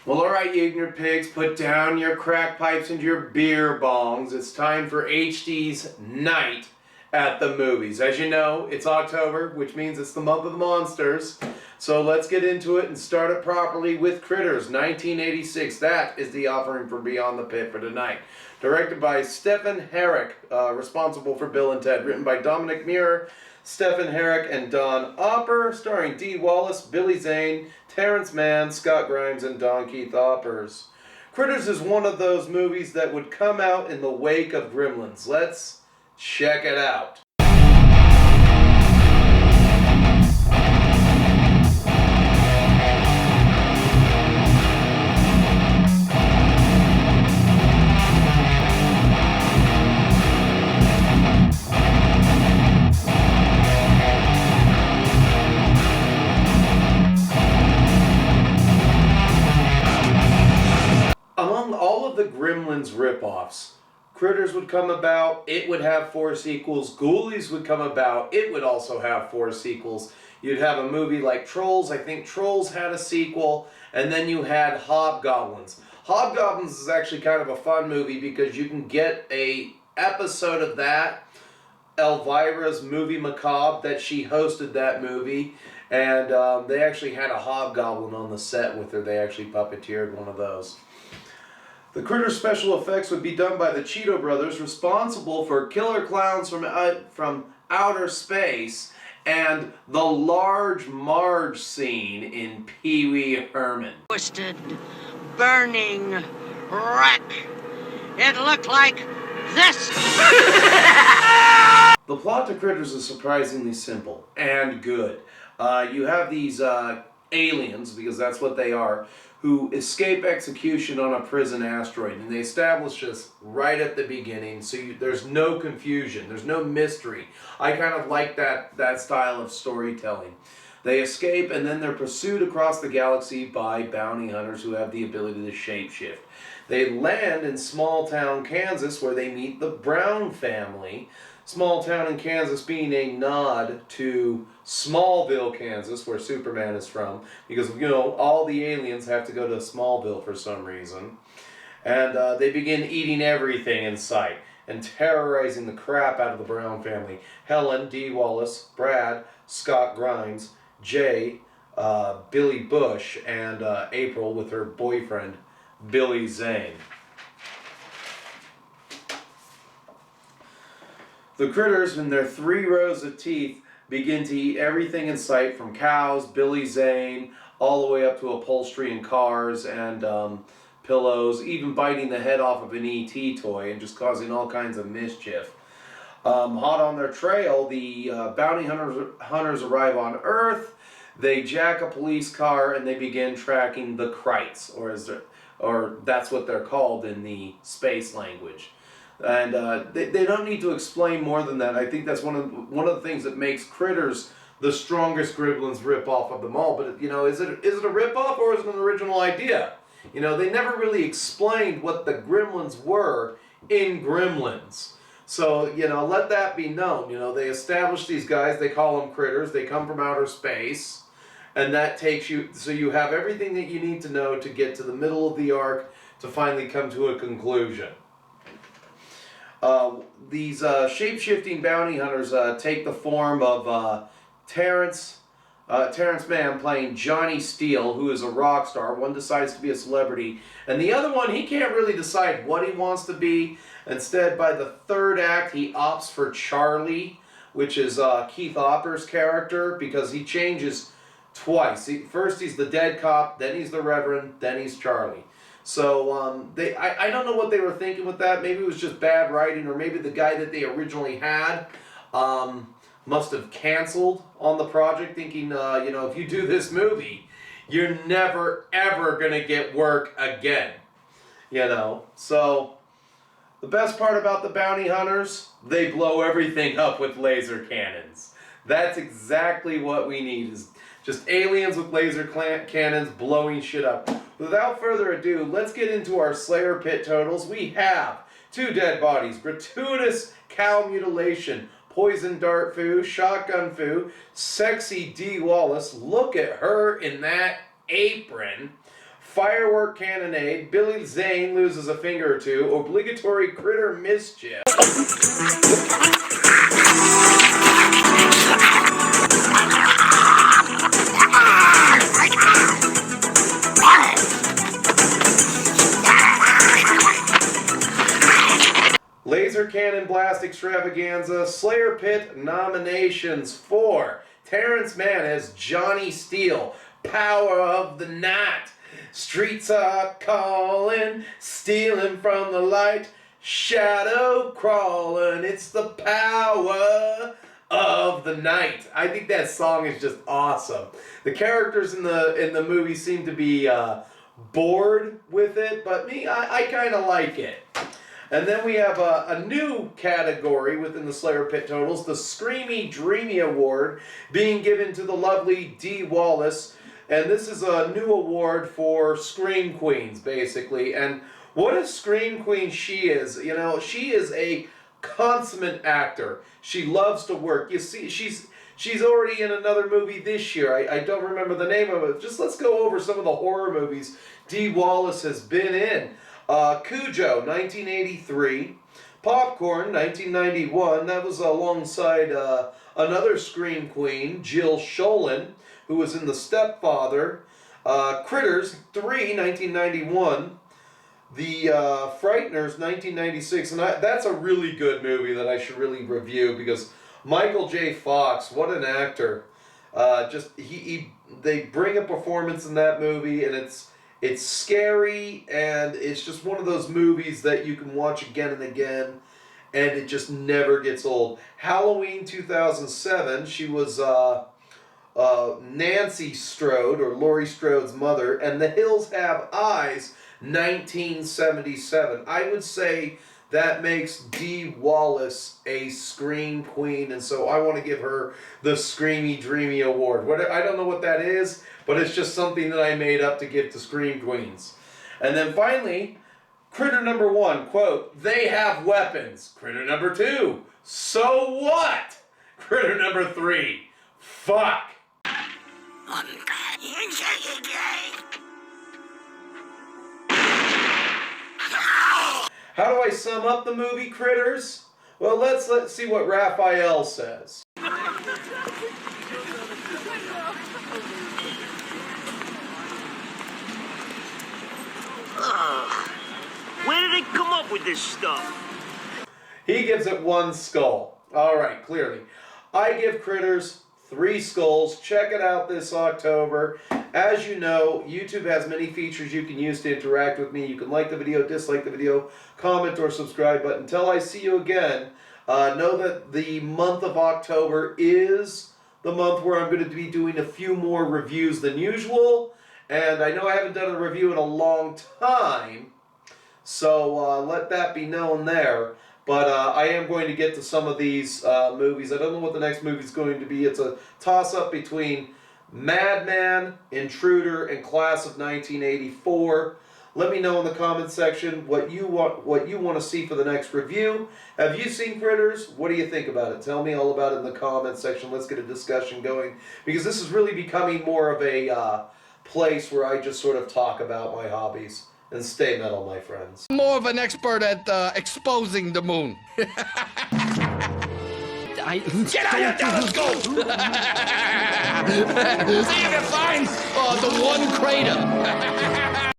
Well, alright, you ignorant pigs, put down your crack pipes and your beer bongs. It's time for HD's Night at the Movies. As you know, it's October, which means it's the month of the monsters. So let's get into it and start it properly with Critters, 1986. That is the offering for Beyond the Pit for tonight. Directed by Stpehn Herek, responsible for Bill and Ted. Written by Dominic Muir, Stpehn Herek, and Don Opper. Starring Dee Wallace, Billy Zane, Terrance, Mann, Scott Grimes, and Don Keith Oppers. Critters is one of those movies that would come out in the wake of Gremlins. Let's check it out. Among all of the Gremlins ripoffs, Critters would come about, it would have 4 sequels. Ghoulies would come about, it would also have 4 sequels. You'd have a movie like Trolls, I think Trolls had a sequel, and then you had Hobgoblins. Hobgoblins is actually kind of a fun movie because you can get a episode of that, Elvira's Movie Macabre, that she hosted that movie, and they actually had a hobgoblin on the set with her. They actually puppeteered one of those. The Critter special effects would be done by the Cheeto brothers, responsible for killer clowns from outer space and the Large Marge scene in Pee Wee Herman. Twisted, burning wreck. It looked like this. The plot to Critters is surprisingly simple and good. You have these aliens, because that's what they are, who escape execution on a prison asteroid, and they establish this right at the beginning, so there's no confusion, there's no mystery. I kind of like that style of storytelling. They escape, and then they're pursued across the galaxy by bounty hunters who have the ability to shapeshift. They land in small town Kansas, where they meet the Brown family. Small town in Kansas being a nod to Smallville, Kansas, where Superman is from, because, you know, all the aliens have to go to Smallville for some reason. And they begin eating everything in sight and terrorizing the crap out of the Brown family. Helen, Dee Wallace, Brad, Scott Grimes, Jay, Billy Bush, and April with her boyfriend, Billy Zane. The Critters, in their 3 rows of teeth, begin to eat everything in sight, from cows, Billy Zane, all the way up to upholstery and cars and pillows, even biting the head off of an E.T. toy and just causing all kinds of mischief. Hot on their trail, the bounty hunters arrive on Earth. They jack a police car and they begin tracking the Krites, or that's what they're called in the space language. And they don't need to explain more than that. I think that's one of the things that makes Critters the strongest Gremlins ripoff of them all. But, you know, is it a ripoff or is it an original idea? You know, they never really explained what the Gremlins were in Gremlins. So, you know, let that be known. You know, they established these guys, they call them Critters, they come from outer space, and that takes you, so you have everything that you need to know to get to the middle of the arc to finally come to a conclusion. These shape-shifting bounty hunters take the form of Terrance Mann playing Johnny Steele, who is a rock star. One decides to be a celebrity, and the other one, he can't really decide what he wants to be. Instead, by the 3rd act, he opts for Charlie, which is Keith Opper's character, because he changes twice. First he's the dead cop, then he's the Reverend, then he's Charlie. So I don't know what they were thinking with that. Maybe it was just bad writing, or maybe the guy that they originally had must have canceled on the project, thinking, you know, if you do this movie, you're never, ever going to get work again. You know, so the best part about the bounty hunters, they blow everything up with laser cannons. That's exactly what we need, is just aliens with laser cannons blowing shit up. Without further ado, let's get into our Slayer Pit totals. We have 2 dead bodies, gratuitous cow mutilation, poison dart foo, shotgun foo, sexy Dee Wallace, look at her in that apron, firework cannonade, Billy Zane loses a finger or two, obligatory critter mischief. Laser Cannon Blast Extravaganza, Slayer Pit nominations for Terrance Mann as Johnny Steele, Power of the Night, Streets Are Calling, Stealing from the Light, Shadow Crawling, it's the power of the night. I think that song is just awesome. The characters in the movie seem to be bored with it, but me, I kind of like it. And then we have a new category within the Slayer Pit Totals, the Screamy Dreamy Award, being given to the lovely Dee Wallace. And this is a new award for Scream Queens, basically. And what a Scream Queen she is. You know, she is a consummate actor. She loves to work. You see, she's already in another movie this year. I don't remember the name of it. Just let's go over some of the horror movies Dee Wallace has been in. Cujo, 1983. Popcorn, 1991. That was alongside another Scream Queen, Jill Schoelen, who was in The Stepfather. Critters 3, 1991. The Frighteners, 1996. And that's a really good movie that I should really review because Michael J. Fox, what an actor. They bring a performance in that movie, and it's scary, and it's just one of those movies that you can watch again and again, and it just never gets old. Halloween 2007, she was Nancy Strode, or Laurie Strode's mother, and The Hills Have Eyes, 1977. I would say that makes Dee Wallace a Scream Queen, and so I want to give her the Screamy Dreamy Award. I don't know what that is, but it's just something that I made up to give to Scream Queens. And then finally, Critter number 1, quote, they have weapons. Critter number 2, so what? Critter number 3, fuck. How do I sum up the movie, Critters? Well, let's see what Raphael says. Where did they come up with this stuff? He gives it 1 skull. Alright, clearly. I give Critters 3 skulls. Check it out this October. As you know, YouTube has many features you can use to interact with me. You can like the video, dislike the video, comment or subscribe. But until I see you again, know that the month of October is the month where I'm going to be doing a few more reviews than usual. And I know I haven't done a review in a long time, so let that be known there. But I am going to get to some of these movies. I don't know what the next movie is going to be. It's a toss-up between Madman, Intruder, and Class of 1984. Let me know in the comment section what you want to see for the next review. Have you seen Critters? What do you think about it? Tell me all about it in the comment section. Let's get a discussion going, because this is really becoming more of a place where I just sort of talk about my hobbies. And stay metal, my friends. More of an expert at exposing the moon. Get out your telescope! See if you find the one crater.